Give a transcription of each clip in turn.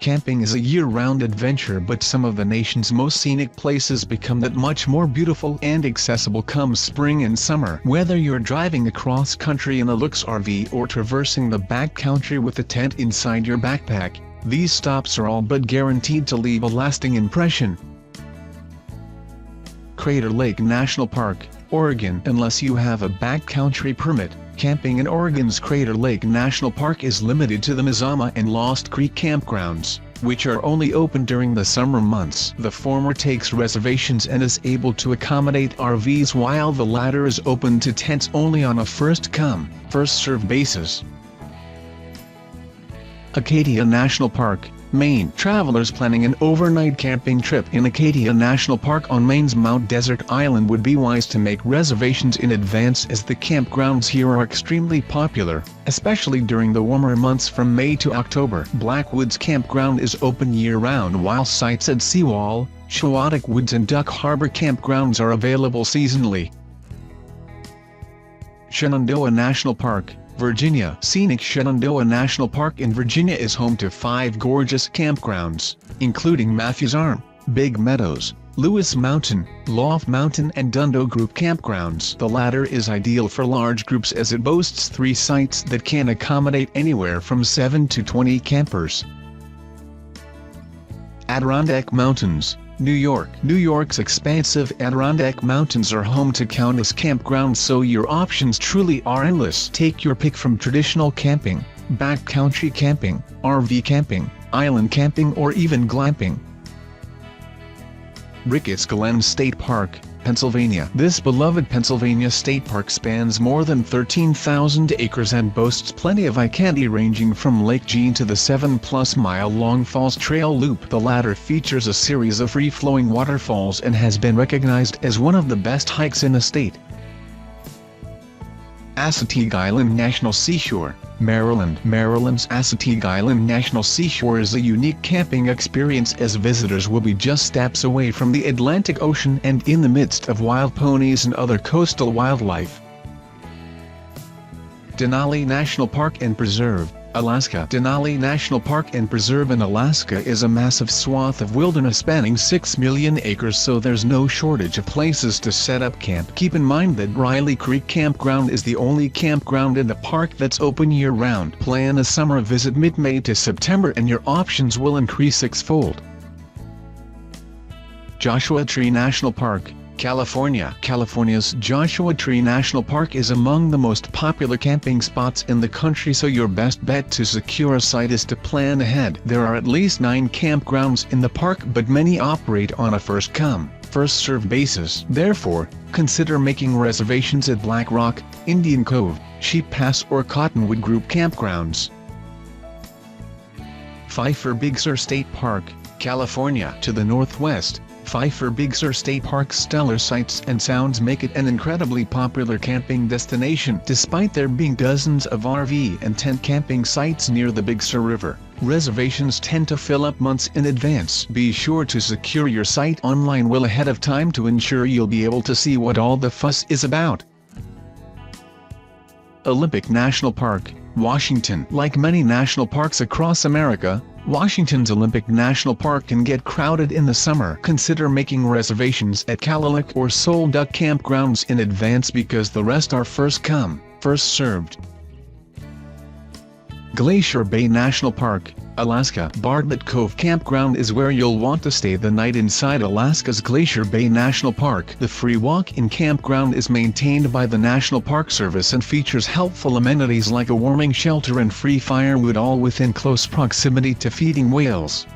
Camping is a year-round adventure, but some of the nation's most scenic places become that much more beautiful and accessible come spring and summer. Whether you're driving across country in a luxe RV or traversing the backcountry with a tent inside your backpack, these stops are all but guaranteed to leave a lasting impression. Crater Lake National Park, Oregon. Unless you have a backcountry permit, camping in Oregon's Crater Lake National Park is limited to the Mazama and Lost Creek campgrounds, which are only open during the summer months. The former takes reservations and is able to accommodate RVs, while the latter is open to tents only on a first-come, first-served basis. Acadia National Park, Maine. Travelers planning an overnight camping trip in Acadia National Park on Maine's Mount Desert Island would be wise to make reservations in advance, as the campgrounds here are extremely popular, especially during the warmer months from May to October. Blackwoods Campground is open year-round, while sites at Seawall, Shuwatic Woods and Duck Harbor campgrounds are available seasonally. Shenandoah National Park, Virginia. Scenic Shenandoah National Park in Virginia is home to 5 gorgeous campgrounds, including Matthews Arm, Big Meadows, Lewis Mountain, Loft Mountain and Dundo Group campgrounds. The latter is ideal for large groups, as it boasts 3 sites that can accommodate anywhere from 7 to 20 campers. Adirondack Mountains, New York. New York's expansive Adirondack Mountains are home to countless campgrounds, so your options truly are endless. Take your pick from traditional camping, backcountry camping, RV camping, island camping or even glamping. Ricketts Glen State Park, Pennsylvania. This beloved Pennsylvania state park spans more than 13,000 acres and boasts plenty of eye candy, ranging from Lake Jean to the 7+ mile long Falls Trail Loop. The latter features a series of free-flowing waterfalls and has been recognized as one of the best hikes in the state. Assateague Island National Seashore, Maryland. Maryland's Assateague Island National Seashore is a unique camping experience, as visitors will be just steps away from the Atlantic Ocean and in the midst of wild ponies and other coastal wildlife. Denali National Park and Preserve, Alaska. Denali National Park and Preserve in Alaska is a massive swath of wilderness spanning 6 million acres, so there's no shortage of places to set up camp. Keep in mind that Riley Creek Campground is the only campground in the park that's open year-round. Plan a summer visit mid-May to September and your options will increase 6-fold. Joshua Tree National Park, California. California's Joshua Tree National Park is among the most popular camping spots in the country, so your best bet to secure a site is to plan ahead. There are at least 9 campgrounds in the park, but many operate on a first-come, first-served basis. Therefore, consider making reservations at Black Rock, Indian Cove, Sheep Pass or Cottonwood Group campgrounds. Pfeiffer Big Sur State Park, California. To the northwest, Pfeiffer Big Sur State Park's stellar sights and sounds make it an incredibly popular camping destination. Despite there being dozens of RV and tent camping sites near the Big Sur River, reservations tend to fill up months in advance. Be sure to secure your site online well ahead of time to ensure you'll be able to see what all the fuss is about. Olympic National Park, Washington. Like many national parks across America, Washington's Olympic National Park can get crowded in the summer. Consider making reservations at Kalalik or Sol Duck campgrounds in advance, because the rest are first come, first served. Glacier Bay National Park, Alaska. Bartlett Cove Campground is where you'll want to stay the night inside Alaska's Glacier Bay National Park. The free walk-in campground is maintained by the National Park Service and features helpful amenities like a warming shelter and free firewood, all within close proximity to feeding whales.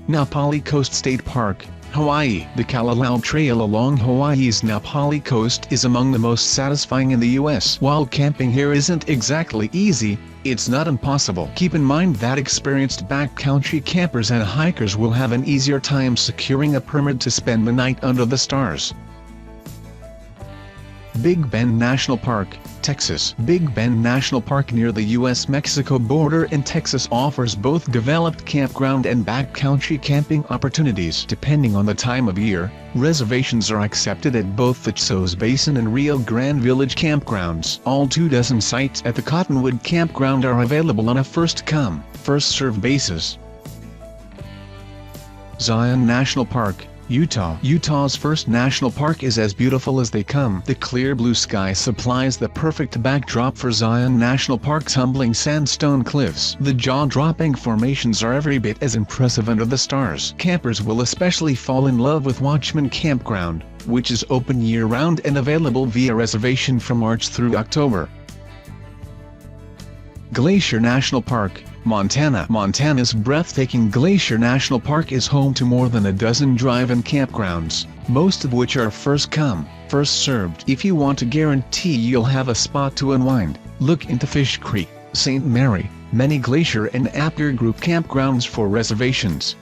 Napali Coast State Park, Hawaii. The Kalalau Trail along Hawaii's Napali coast is among the most satisfying in the U.S. While camping here isn't exactly easy, it's not impossible. Keep in mind that experienced backcountry campers and hikers will have an easier time securing a permit to spend the night under the stars. Big Bend National Park, Texas. Big Bend National Park near the U.S.-Mexico border in Texas offers both developed campground and backcountry camping opportunities. Depending on the time of year, reservations are accepted at both the Chsos Basin and Rio Grande Village campgrounds. All 24 sites at the Cottonwood Campground are available on a first-come, first-served basis. Zion National Park, Utah. Utah's first national park is as beautiful as they come. The clear blue sky supplies the perfect backdrop for Zion National Park's humbling sandstone cliffs. The jaw-dropping formations are every bit as impressive under the stars. Campers will especially fall in love with Watchman Campground, which is open year-round and available via reservation from March through October. Glacier National Park, Montana. Montana's breathtaking Glacier National Park is home to more than a dozen drive-in campgrounds, most of which are first-come, first-served. If you want to guarantee you'll have a spot to unwind, look into Fish Creek, St. Mary, many Glacier and Apgar Group campgrounds for reservations.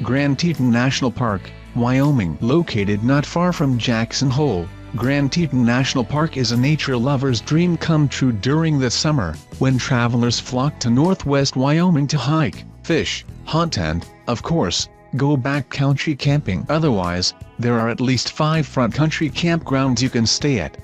Grand Teton National Park, Wyoming. Located not far from Jackson Hole, Grand Teton National Park is a nature lover's dream come true during the summer, when travelers flock to northwest Wyoming to hike, fish, hunt and, of course, go backcountry camping. Otherwise, there are at least 5 front country campgrounds you can stay at.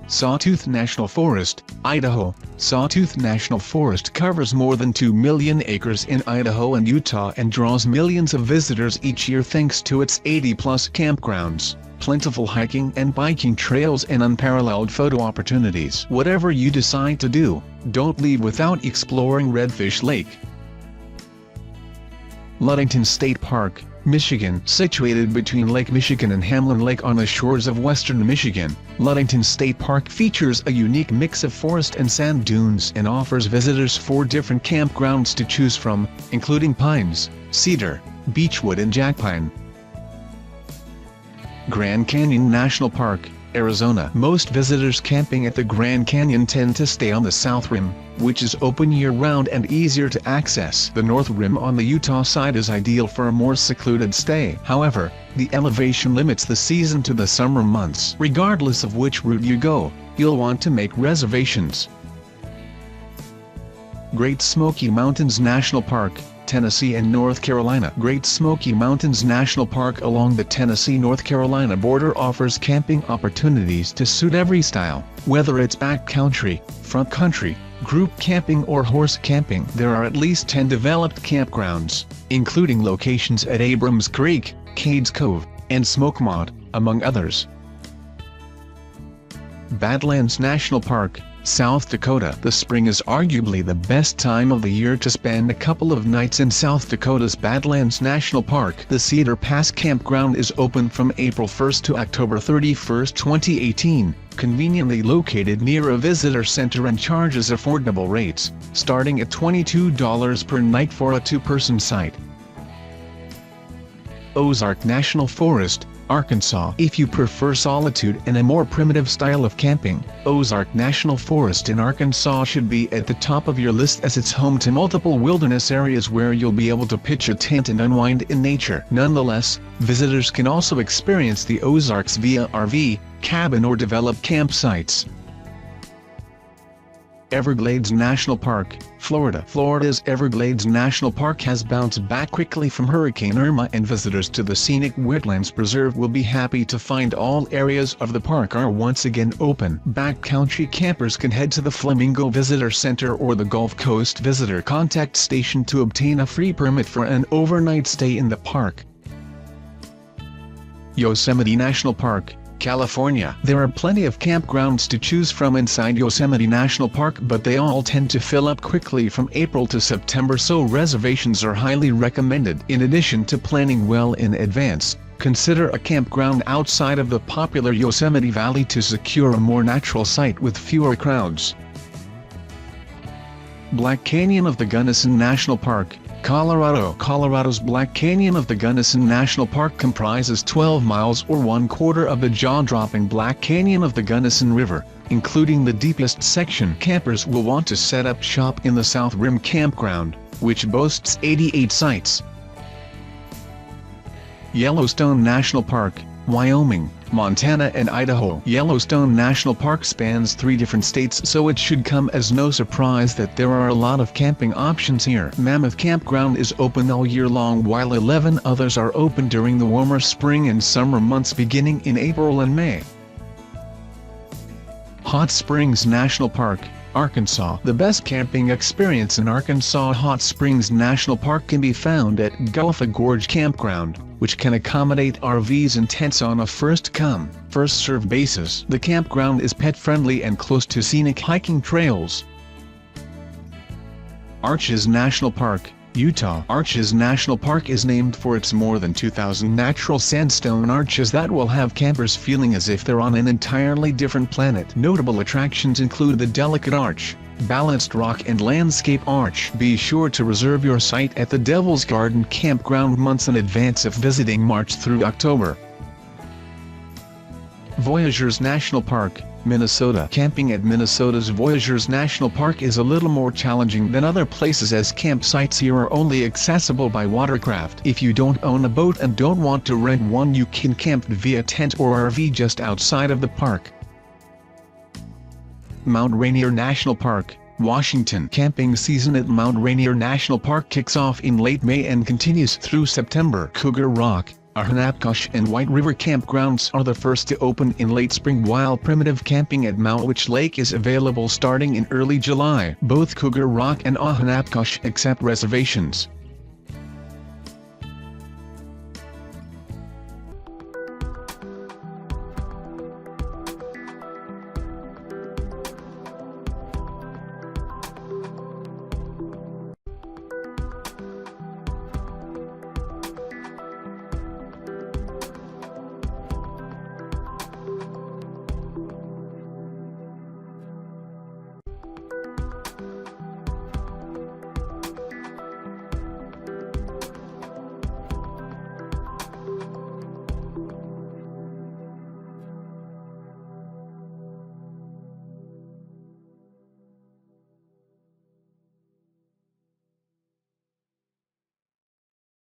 Sawtooth National Forest, Idaho. Sawtooth National Forest covers more than 2 million acres in Idaho and Utah and draws millions of visitors each year thanks to its 80-plus campgrounds, plentiful hiking and biking trails and unparalleled photo opportunities. Whatever you decide to do, don't leave without exploring Redfish Lake. Ludington State Park, Michigan. Situated between Lake Michigan and Hamlin Lake on the shores of western Michigan, Ludington State Park features a unique mix of forest and sand dunes and offers visitors 4 different campgrounds to choose from, including pines, cedar, beechwood and jackpine. Grand Canyon National Park, Arizona. Most visitors camping at the Grand Canyon tend to stay on the South Rim, which is open year-round and easier to access. The North Rim on the Utah side is ideal for a more secluded stay. However, the elevation limits the season to the summer months. Regardless of which route you go, you'll want to make reservations. Great Smoky Mountains National Park, Tennessee and North Carolina. Great Smoky Mountains National Park along the Tennessee-North Carolina border offers camping opportunities to suit every style, whether it's backcountry, front country, group camping or horse camping. There are at least 10 developed campgrounds, including locations at Abrams Creek, Cades Cove, and Smokemont, among others. Badlands National Park, South Dakota. The spring is arguably the best time of the year to spend a couple of nights in South Dakota's Badlands National Park. The Cedar Pass Campground is open from April 1st to October 31st, 2018, conveniently located near a visitor center and charges affordable rates, starting at $22 per night for a 2-person site. Ozark National Forest, Arkansas. If you prefer solitude and a more primitive style of camping, Ozark National Forest in Arkansas should be at the top of your list as it's home to multiple wilderness areas where you'll be able to pitch a tent and unwind in nature. Nonetheless, visitors can also experience the Ozarks via RV, cabin or developed campsites. Everglades National Park, Florida. Florida's Everglades National Park has bounced back quickly from Hurricane Irma, and visitors to the Scenic Wetlands Preserve will be happy to find all areas of the park are once again open. Backcountry campers can head to the Flamingo Visitor Center or the Gulf Coast Visitor Contact Station to obtain a free permit for an overnight stay in the park. Yosemite National Park, California. There are plenty of campgrounds to choose from inside Yosemite National Park, but they all tend to fill up quickly from April to September, so reservations are highly recommended. In addition to planning well in advance, consider a campground outside of the popular Yosemite Valley to secure a more natural site with fewer crowds. Black Canyon of the Gunnison National Park, Colorado. Colorado's Black Canyon of the Gunnison National Park comprises 12 miles or 1/4 of the jaw-dropping Black Canyon of the Gunnison River, including the deepest section. Campers will want to set up shop in the South Rim Campground, which boasts 88 sites. Yellowstone National Park, Wyoming, Montana and Idaho. Yellowstone National Park spans 3 different states, so it should come as no surprise that there are a lot of camping options here. Mammoth Campground is open all year long, while 11 others are open during the warmer spring and summer months beginning in April and May. Hot Springs National Park, Arkansas. The best camping experience in Arkansas. Hot Springs National Park can be found at Gulf Gorge Campground, which can accommodate RVs and tents on a first-come, first-served basis. The campground is pet-friendly and close to scenic hiking trails. Arches National Park, Utah. Arches National Park is named for its more than 2,000 natural sandstone arches that will have campers feeling as if they're on an entirely different planet. Notable attractions include the Delicate Arch, Balanced Rock and Landscape Arch. Be sure to reserve your site at the Devil's Garden Campground months in advance if visiting March through October. Voyageurs National Park, Minnesota. Camping at Minnesota's Voyageurs National Park is a little more challenging than other places, as campsites here are only accessible by watercraft. If you don't own a boat and don't want to rent one, you can camp via tent or RV just outside of the park. Mount Rainier National Park, Washington. Camping season at Mount Rainier National Park kicks off in late May and continues through September. Cougar Rock, Ahanapkosh and White River campgrounds are the first to open in late spring, while primitive camping at Mount Witch Lake is available starting in early July. Both Cougar Rock and Ahanapkosh accept reservations,